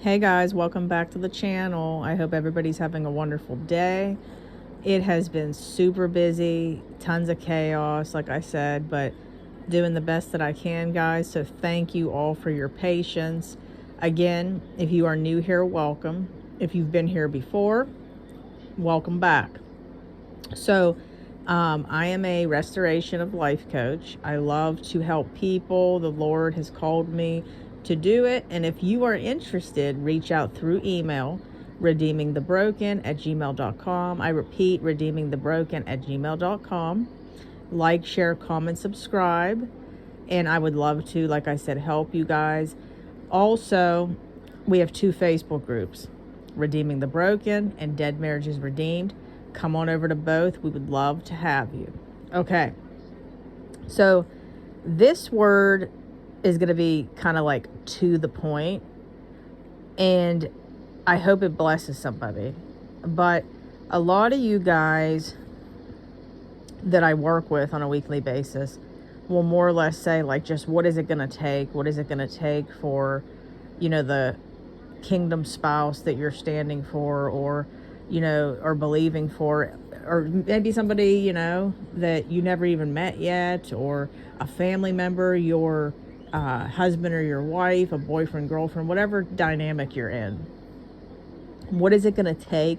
Hey guys, welcome back to the channel. I hope everybody's having a wonderful day. It has been super busy, tons of chaos, like I said, but doing the best that I can, guys. So thank you all for your patience. Again, if you are new here, welcome. If you've been here before, welcome back. So I am a restoration of life coach. I love to help people. The Lord has called me to do it. And if you are interested, reach out through email, redeemingthebroken@gmail.com. I repeat, redeemingthebroken@gmail.com. Like, share, comment, subscribe. And I would love to, like I said, help you guys. Also, we have two Facebook groups, Redeeming the Broken and Dead Marriages Redeemed. Come on over to both. We would love to have you. Okay. So this word is going to be kind of like to the point, and I hope it blesses somebody. But a lot of you guys that I work with on a weekly basis will more or less say, like, just what is it going to take? What is it going to take for, the kingdom spouse that you're standing for, or or believing for, or maybe somebody that you never even met yet, or a family member, your husband or your wife, a boyfriend, girlfriend, whatever dynamic you're in. What is it going to take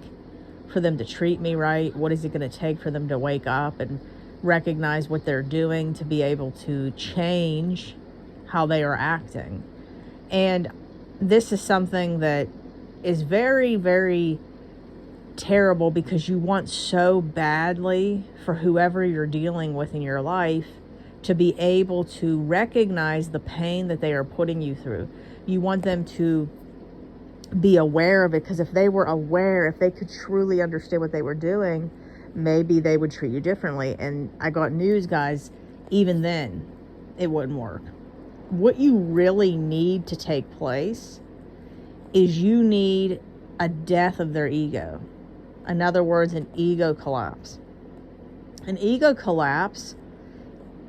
for them to treat me right? What is it going to take for them to wake up and recognize what they're doing, to be able to change how they are acting? And this is something that is very, very terrible, because you want so badly for whoever you're dealing with in your life to be able to recognize the pain that they are putting you through. You want them to be aware of it, because if they were aware, if they could truly understand what they were doing, maybe they would treat you differently. And I got news, guys, even then it wouldn't work. What you really need to take place is you need a death of their ego. In other words, an ego collapse. An ego collapse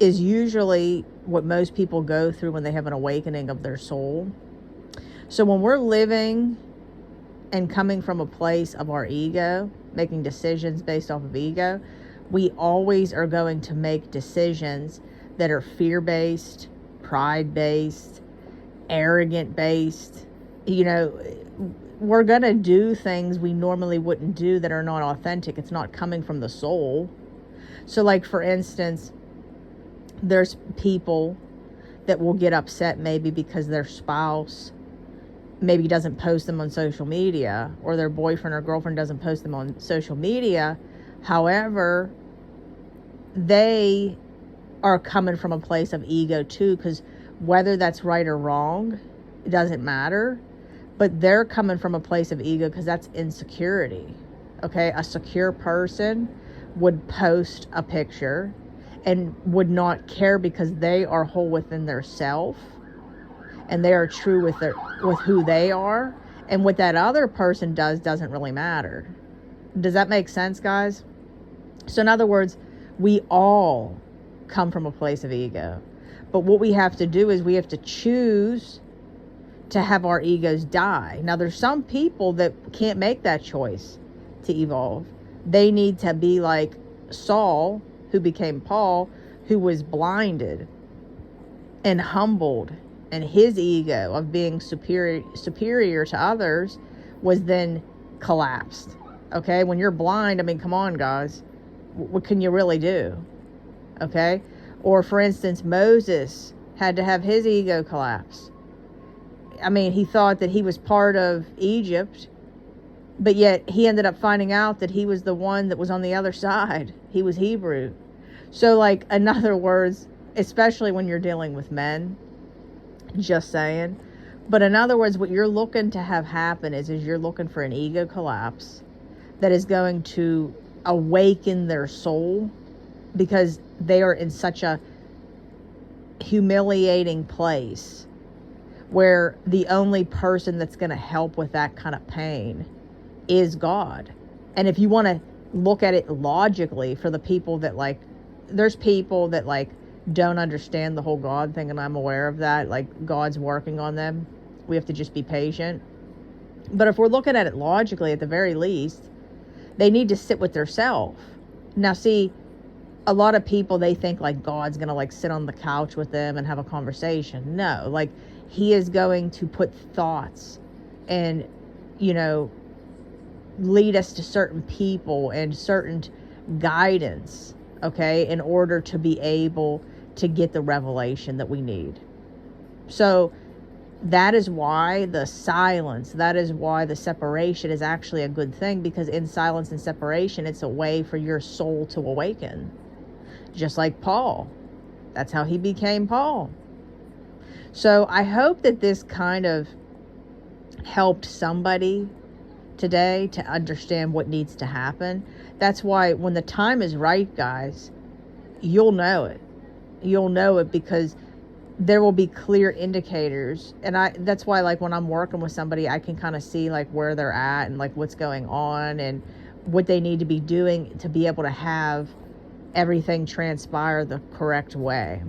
is usually what most people go through when they have an awakening of their soul. So when we're living and coming from a place of our ego, making decisions based off of ego, we always are going to make decisions that are fear-based, pride-based, arrogant-based. We're going to do things we normally wouldn't do that are not authentic. It's not coming from the soul. So, like, for instance, there's people that will get upset maybe because their spouse maybe doesn't post them on social media, or their boyfriend or girlfriend doesn't post them on social media. However, they are coming from a place of ego too, because whether that's right or wrong, it doesn't matter. But they're coming from a place of ego because that's insecurity. Okay, a secure person would post a picture and would not care, because they are whole within their self and they are true with who they are, and what that other person does doesn't really matter. Does that make sense, guys? So in other words, we all come from a place of ego, but what we have to do is we have to choose to have our egos die. Now, there's some people that can't make that choice to evolve. They need to be like Saul, who became Paul, who was blinded and humbled, and his ego of being superior to others was then collapsed. Okay, when you're blind, I mean, come on, guys, what can you really do? Okay, or for instance, Moses had to have his ego collapse. I mean, he thought that he was part of Egypt, but yet he ended up finding out that he was the one that was on the other side. He was Hebrew. So, like, in other words, especially when you're dealing with men, just saying. But in other words, what you're looking to have happen is you're looking for an ego collapse that is going to awaken their soul, because they are in such a humiliating place where the only person that's going to help with that kind of pain is God. And if you want to look at it logically, for the people that, like, there's people that, like, don't understand the whole God thing, and I'm aware of that. Like, God's working on them. We have to just be patient. But if we're looking at it logically, at the very least, they need to sit with their self. Now, see, a lot of people, they think like God's going to like sit on the couch with them and have a conversation. No, like he is going to put thoughts and, you know, lead us to certain people and certain guidance, okay, in order to be able to get the revelation that we need. So that is why the silence, that is why the separation is actually a good thing, because in silence and separation, it's a way for your soul to awaken. Just like Paul. That's how he became Paul. So I hope that this kind of helped somebody today to understand what needs to happen. That's why when the time is right, guys, you'll know it. You'll know it because there will be clear indicators. And that's why, like, when I'm working with somebody, I can kind of see like where they're at and like what's going on and what they need to be doing to be able to have everything transpire the correct way.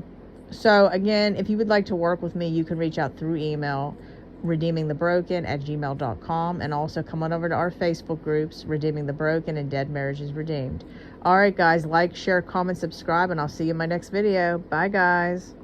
So again, if you would like to work with me, you can reach out through email, redeemingthebroken@gmail.com, and also come on over to our Facebook groups, Redeeming the Broken and Dead Marriages Redeemed. All right, guys, like, share, comment, subscribe, and I'll see you in my next video. Bye, guys.